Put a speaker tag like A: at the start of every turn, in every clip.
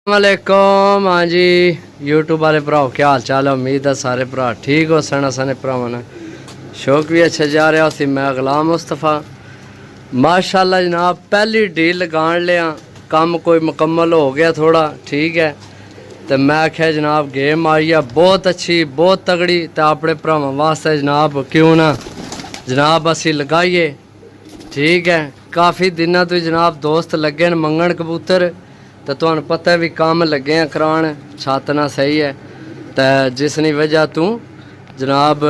A: वालेकुम। हाँ जी यूट्यूब वाले भराओ क्या हाल चाल है। उम्मीद है सारे भरा ठीक हो सन सारे भरावां ने शौक भी अच्छा जा रहा सी। मैं गुलाम मुस्तफ़ा माशाल्लाह जनाब पहली डील लगान लिया काम कोई मुकम्मल हो गया थोड़ा ठीक है। तो मैं आख्या जनाब गेम आई है बहुत अच्छी बहुत तगड़ी। तो अपने भरावां वास्ते जनाब क्यों ना जनाब असी लगाइए ठीक है। काफ़ी दिनों तो जनाब दोस्त लगे न मंगण कबूतर तो तुहानू पता भी काम लगे हैं करान छातना सही है। तो जिसनी वजह तू जनाब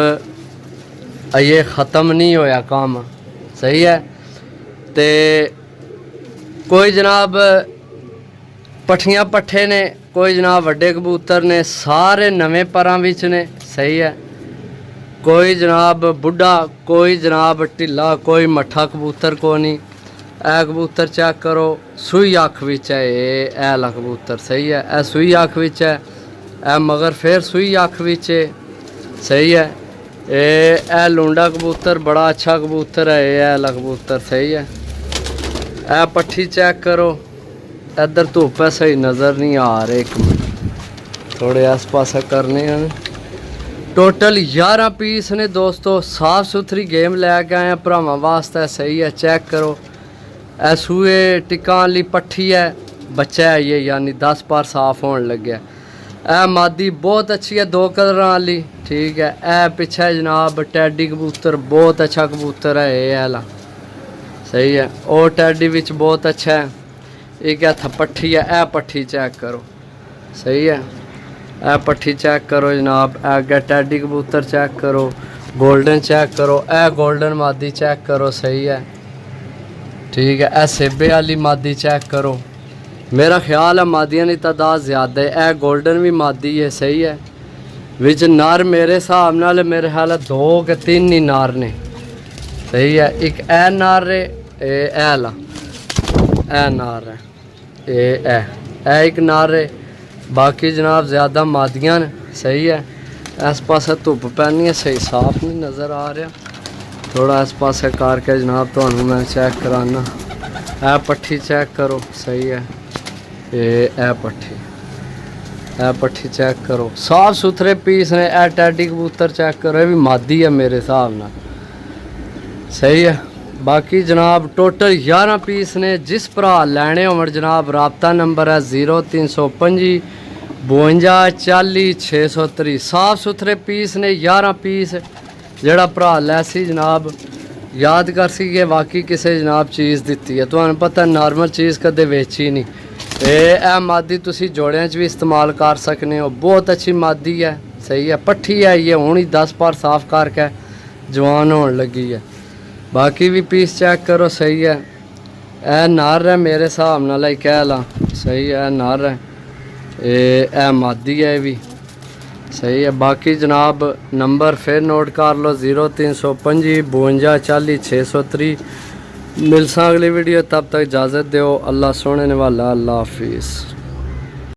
A: ये ख़त्म नहीं होया काम सही है। तो कोई जनाब पट्ठियाँ पट्ठे ने कोई जनाब वड्डे कबूतर ने सारे नवे परां विच ने सही है। कोई जनाब बुढ़ा कोई जनाब ढिला कोई मट्ठा कबूतर को नहीं। ए कबूतर चेक करो सूई अख विच है ये ऐला कबूतर सही है। ए सूई अख विच है ए मगर फिर सूई अख विच है सही है। ए लूंडा कबूतर बड़ा अच्छा कबूतर है ये ऐला कबूतर सही है। ए पट्ठी चेक करो इधर धुप है सही नज़र नहीं आ रहे। एक मिनट थोड़े आस पास करने हैं। टोटल 11 पीस ने दोस्तों साफ सुथरी गेम लैके आए हैं भरावां वास्ते सही है। चेक करो ए सूए टिकान ली पट्ठी है बच्चा है ये यानी 10 बार साफ होने लगे। ए मादी बहुत अच्छी है 2 कलर वाली ठीक है। ए पिछे जनाब टैडी कबूतर बहुत अच्छा कबूतर है ये वाला सही है। और टैडी विच बहुत अच्छा है। एक हथ पट्ठी है ए पट्ठी चेक करो सही है। ए पट्ठी चेक करो जनाब अगे टैडी कबूतर चेक करो गोल्डन चेक करो ए गोल्डन मादी चेक करो सही है ठीक है। ए सेबे वाली मादी चेक करो मेरा ख्याल है मादियाँ की तादाद ज़्यादा है। ए गोल्डन भी मादी है सही है। विच नार मेरे हिसाब नाल मेरे ख्याल 2 के 3 ही नार ने सही है। एक ए नार रे ए ला ए नार है ए एक नार है बाकी जनाब ज़्यादा मादियाँ ने सही है। इस पास धुप पैनी है सही साफ नहीं नज़र आ रहा। थोड़ा इस पास करके जनाब तो मैं चेक कराना। ए पट्ठी चेक करो सही है। ए पट्ठी चेक करो साफ सुथरे पीस ने। ए टैडी कबूतर चेक करो ये भी मादी है मेरे हिसाब नाल सही है। बाकी जनाब टोटल 11 पीस ने। जिस भरा लैने होवन जनाब राबता नंबर है 0325 52 40 630। साफ सुथरे पीस ने 11 पीस जड़ा भरा लैसी जनाब याद कर सी बाकी किसी जनाब चीज़ दी है। तुहानू पता नॉर्मल चीज़ कदे वेची नहीं। ए मादी तुसी जोड़ियां च भी इस्तेमाल कर सकते हो बहुत अच्छी मादी है सही है। पट्ठी है ये हूँ ही 10 बार साफ करके जवान होने लगी है। बाकी भी पीस चेक करो सही है। ए नार है मेरे हिसाब नाल ही कह ला सही है। नार है ए मादी है भी सही है। बाकी जनाब नंबर फिर नोट कर लो 0325 52 40 630। मिलसा अगली वीडियो तब तक इजाज़त दो। अल्लाह सोने वाला अल्लाह हाफिज़।